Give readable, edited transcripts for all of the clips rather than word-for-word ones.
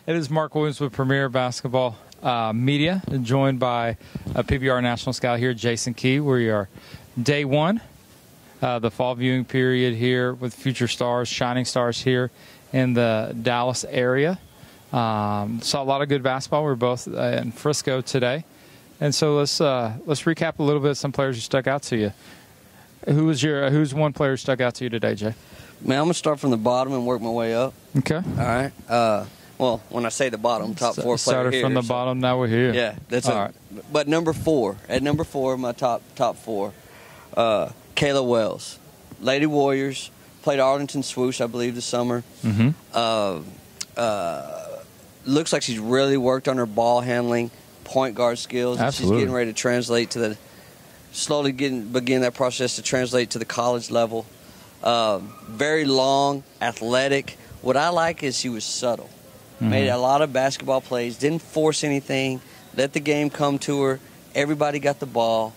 It is Mark Williams with Premier Basketball Media, joined by PBR National Scout here, Jason Key. We are day one, the fall viewing period here with future stars, shining stars here in the Dallas area. Saw a lot of good basketball. We're both in Frisco today. And so let's recap a little bit of some players who stuck out to you. Who's one player who stuck out to you today, Jay? Man, I'm going to start from the bottom and work my way up. Okay. All right. Well, when I say the bottom, top four player started here. From the bottom, now we're here. Yeah, that's all right. But number four, my top four, Kayla Wells, Lady Warriors, played Arlington Swoosh, I believe, this summer. Mm-hmm. Looks like she's really worked on her ball handling, point guard skills. Absolutely. She's getting ready to translate to begin that process to translate to the college level. Very long, athletic. What I like is she was subtle. Mm-hmm. Made a lot of basketball plays, didn't force anything, let the game come to her. Everybody got the ball,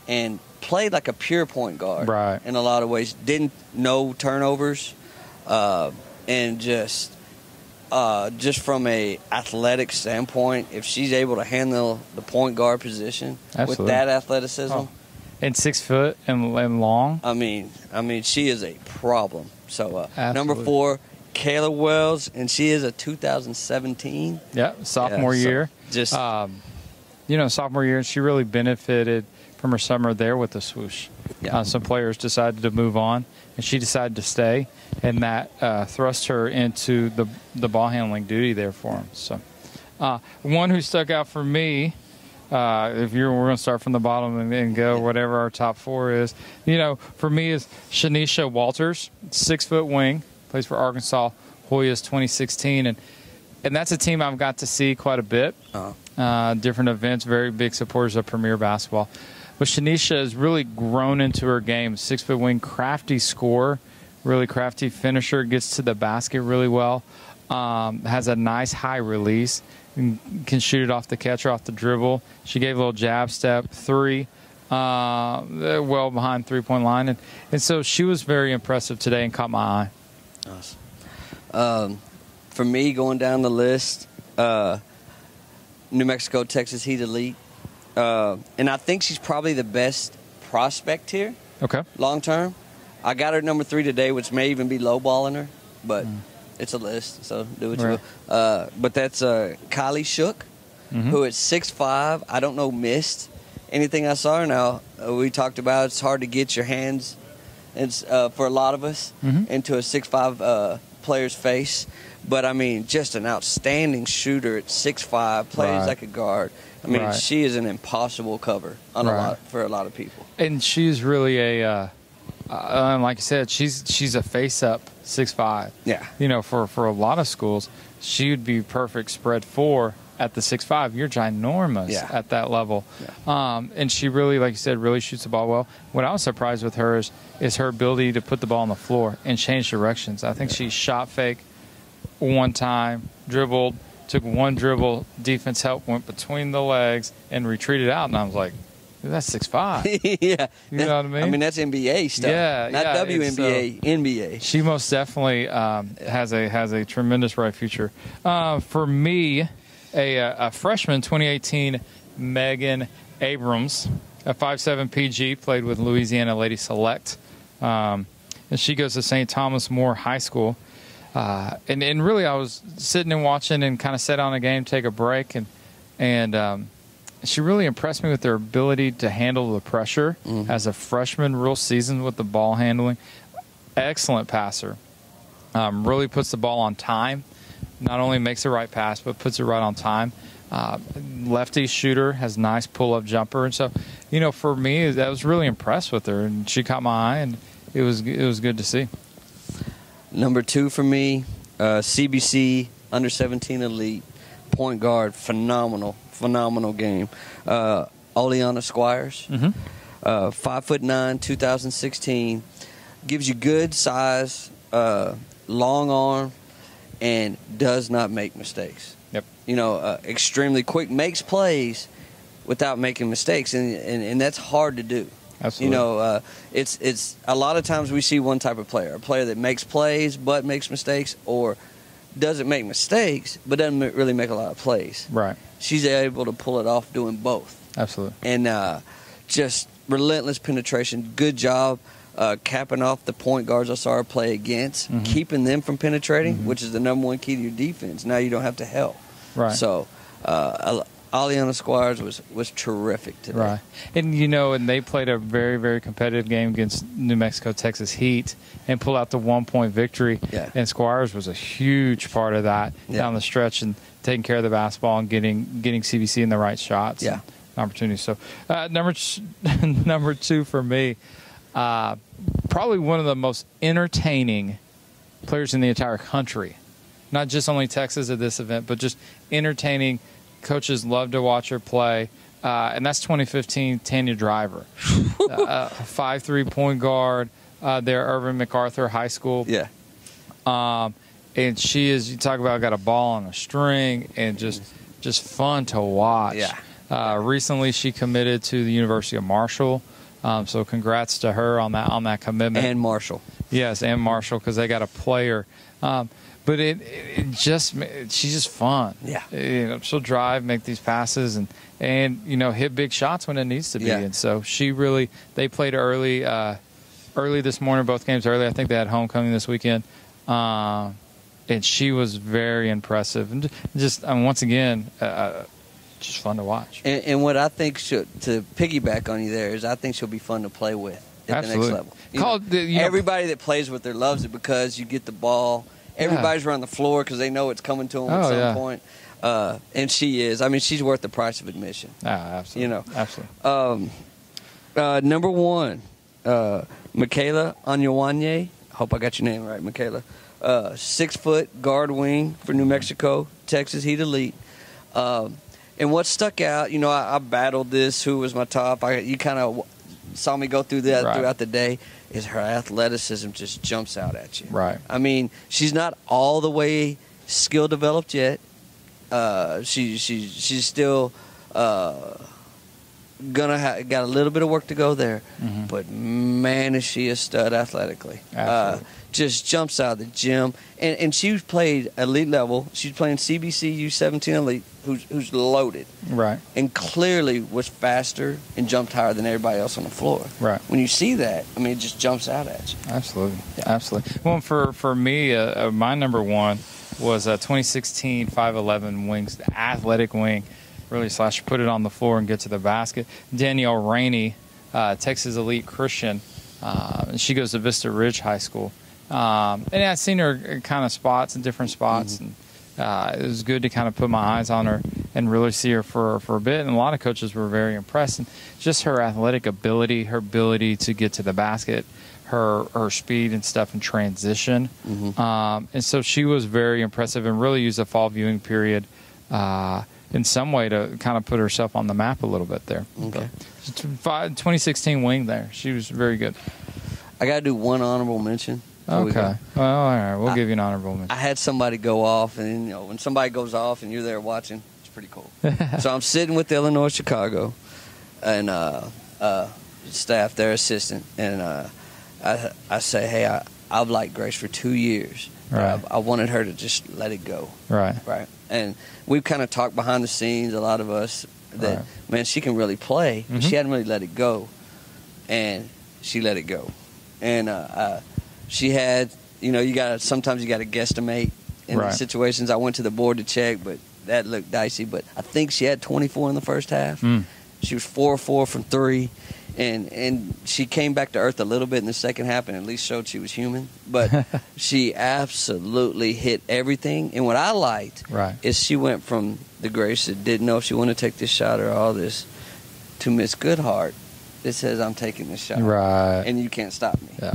and played like a pure point guard right. in a lot of ways. Didn't know turnovers, and just from a athletic standpoint, if she's able to handle the point guard position Absolutely. with that athleticism. Oh. And 6 foot and long. I mean, she is a problem. So number Absolutely. 4, Kayla Wells, and she is a 2017. Yeah, sophomore year. Just sophomore year, she really benefited from her summer there with the Swoosh. Yeah. Some players decided to move on, and she decided to stay, and that thrust her into the ball handling duty there for him. So, one who stuck out for me. We're going to start from the bottom and go whatever our top 4 is. For me is Shanisha Walters, 6 foot wing, plays for Arkansas Hoyas 2016, and that's a team I've got to see quite a bit. Different events, very big supporters of Premier Basketball. But Shanisha has really grown into her game. 6 foot wing, crafty scorer, really crafty finisher, gets to the basket really well, has a nice high release. Can shoot it off the catcher, off the dribble. She gave a little jab step, 3, well behind three-point line. And so she was very impressive today and caught my eye. Awesome. For me, going down the list, New Mexico, Texas Heat Elite. And I think she's probably the best prospect here. Okay. Long term. I got her at number 3 today, which may even be lowballing her, but it's a list, so do what you will. But that's Kylie Shook, who at 6'5", I don't know, missed anything I saw her. Now, we talked about it's hard to get your hands, for a lot of us, into a 6'5" player's face. But, I mean, just an outstanding shooter at 6'5", plays like a guard. I mean, she is an impossible cover for a lot of people. And she's really like you said, she's a face-up 6'5". Yeah. For a lot of schools, she would be perfect spread 4 at the 6'5". You're ginormous at that level. Yeah. And she really, like you said, really shoots the ball well. What I was surprised with her is her ability to put the ball on the floor and change directions. I think she shot fake one time, dribbled, took one dribble, defense help, went between the legs, and retreated out. And I was like, that's 6'5". Yeah. You know what I mean? I mean, that's NBA stuff. Yeah. Not WNBA, NBA. She most definitely has a tremendous right future. For me, a freshman, 2018, Megan Abrams, a 5'7" PG, played with Louisiana Lady Select. And she goes to St. Thomas More High School. And really, I was sitting and watching and kind of sat on a game, take a break, and she really impressed me with her ability to handle the pressure as a freshman, real seasoned with the ball handling. Excellent passer. Really puts the ball on time. Not only makes the right pass, but puts it right on time. Lefty shooter, has nice pull-up jumper. And so, for me, I was really impressed with her. And she caught my eye, and it was good to see. Number 2 for me, CBC under 17 elite point guard, phenomenal game. Oleana Squires, 5'9", 2016, gives you good size, long arm, and does not make mistakes. Yep. Extremely quick, makes plays without making mistakes, and that's hard to do. Absolutely. It's a lot of times we see one type of player, a player that makes plays but makes mistakes, or doesn't make mistakes, but doesn't really make a lot of plays. Right. She's able to pull it off doing both. Absolutely. And just relentless penetration. Good job capping off the point guards I saw her play against, keeping them from penetrating, which is the number one key to your defense. Now you don't have to help. Right. So Aliana Squires was terrific today. Right. And, and they played a very, very competitive game against New Mexico Texas Heat and pulled out the 1-point victory. Yeah. And Squires was a huge part of that down the stretch and taking care of the basketball and getting CBC in the right shots. Yeah. And opportunities. So, number 2 for me, probably one of the most entertaining players in the entire country. Not just only Texas at this event, but just entertaining. Coaches love to watch her play, and that's 2015 Tanya Driver, 5'3" point guard there at Irvin MacArthur High School. Yeah. And she is, you talk about got a ball on a string and just fun to watch. Yeah. Recently she committed to the University of Marshall, so congrats to her on that commitment. And Marshall. Yes, and Marshall, because they got a player. But she's just fun. Yeah. She'll drive, make these passes, and hit big shots when it needs to be. Yeah. And so they played early this morning, both games early. I think they had homecoming this weekend. And she was very impressive. And once again, just fun to watch. And what I think to piggyback on you there is I think she'll be fun to play with at Absolutely. the next level. Everybody that plays with her loves it because you get the ball. Everybody's around the floor because they know it's coming to them at some point. And she is. I mean, she's worth the price of admission. Absolutely. Absolutely. Number 1, Michaela Anyawanye. Hope I got your name right, Michaela. 6-foot guard wing for New Mexico, Texas Heat Elite. And what stuck out, I battled this. Who was my top? You kind of saw me go through that throughout the day. Is her athleticism just jumps out at you. Right. I mean, she's not all the way skill developed yet. She's still got a little bit of work to go there. But man, is she a stud athletically. Just jumps out of the gym. And she's played elite level. She's playing CBC U17 Elite, who's loaded. Right. And clearly was faster and jumped higher than everybody else on the floor. Right. When you see that, I mean, it just jumps out at you. Absolutely. Yeah. Absolutely. Well, for me, my number 1 was a 2016 5'11" wings, athletic wing, really / put it on the floor and get to the basket. Danielle Rainey, Texas Elite Christian. She goes to Vista Ridge High School. And I've seen her kind of spots in different spots. And it was good to kind of put my eyes on her and really see her for a bit. And a lot of coaches were very impressed. And just her athletic ability, her ability to get to the basket, her speed and stuff in transition. And so she was very impressive and really used the fall viewing period in some way to kind of put herself on the map a little bit there. Okay. 2016 wing there. She was very good. I got to do one honorable mention. Okay. Well, all right. We'll give you an honorable mention. I had somebody go off, and when somebody goes off and you're there watching, it's pretty cool. So I'm sitting with Illinois Chicago, and staff, their assistant, and I say, hey, I've liked Grace for 2 years. Right. I wanted her to just let it go. Right. And we've kind of talked behind the scenes, a lot of us, that man, she can really play, but she hadn't really let it go, and she let it go, and she had, sometimes you got to guesstimate in these situations. I went to the board to check, but that looked dicey. But I think she had 24 in the first half. She was 4-4 from 3, and she came back to earth a little bit in the second half, and at least showed she was human. But she absolutely hit everything. And what I liked is she went from the Grace that didn't know if she wanted to take this shot or all this to Miss Goodhart that says, I'm taking this shot. Right. And you can't stop me. Yeah.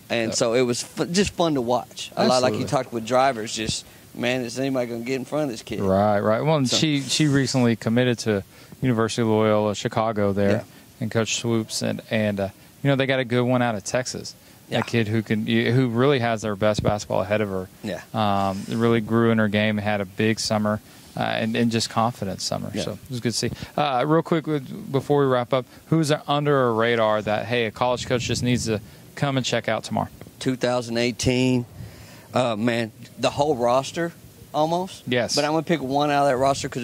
And so it was just fun to watch. A lot like you talked with drivers, just, man, is anybody going to get in front of this kid? Right. Well, and she recently committed to University of Loyola Chicago there, and Coach Swoops, and they got a good one out of Texas. Yeah. A kid who really has their best basketball ahead of her. Yeah. Really grew in her game and had a big summer. And just confident summer. Yeah. So it was good to see. Real quick, before we wrap up, who's under a radar that, hey, a college coach just needs to come and check out tomorrow? 2018. Man, the whole roster almost. Yes. But I'm gonna pick one out of that roster because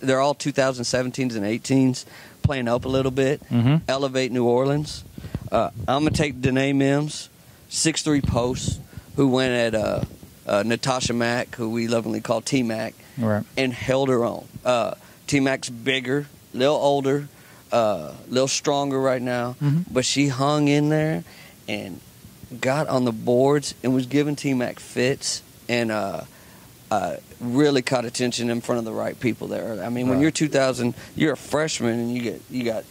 they're all 2017s and 18s, playing up a little bit. Mm-hmm. Elevate New Orleans. I'm gonna take Danae Mims, 6'3" post, who went at Natasha Mack, who we lovingly call T Mac, Right. and held her own. T Mac's bigger, a little older, a little stronger right now, but she hung in there and got on the boards and was giving T Mac fits and really caught attention in front of the right people there. I mean, when you're 2000, you're a freshman and you got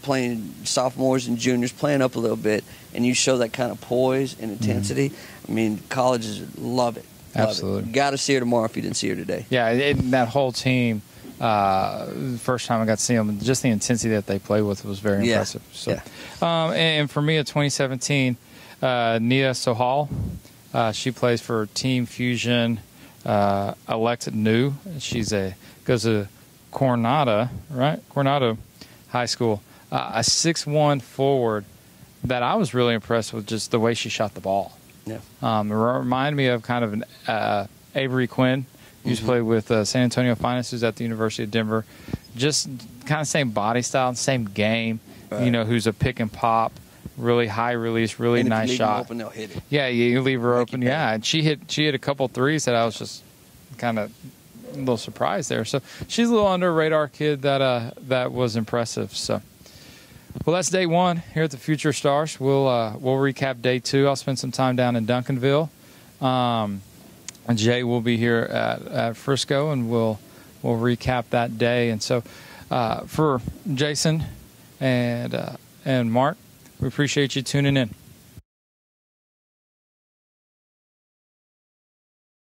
playing sophomores and juniors playing up a little bit, and you show that kind of poise and intensity. I mean, colleges love it. Absolutely. Got to see her tomorrow if you didn't see her today. Yeah, and that whole team. First time I got to see them, just the intensity that they play with was very impressive. So, and for me, at 2017, Nia Sohal, she plays for Team Fusion. Alexa New, goes to Coronado, right? Coronado High School. A 6'1" forward that I was really impressed with, just the way she shot the ball. Yeah. It reminded me of kind of an Avery Quinn, who used to play with San Antonio Finest, who's at the University of Denver. Just kind of same body style, same game. Right. Who's a pick and pop, really high release, really nice if you leave shot. them open, they'll hit it. Yeah, you leave her open. Yeah, and she hit a couple threes that I was just kind of a little surprised there. So she's a little under radar kid that was impressive. So. Well, that's day one here at the Future Stars. We'll recap day two. I'll spend some time down in Duncanville. And Jay will be here at Frisco, and we'll recap that day. And so, for Jason and Mark, we appreciate you tuning in.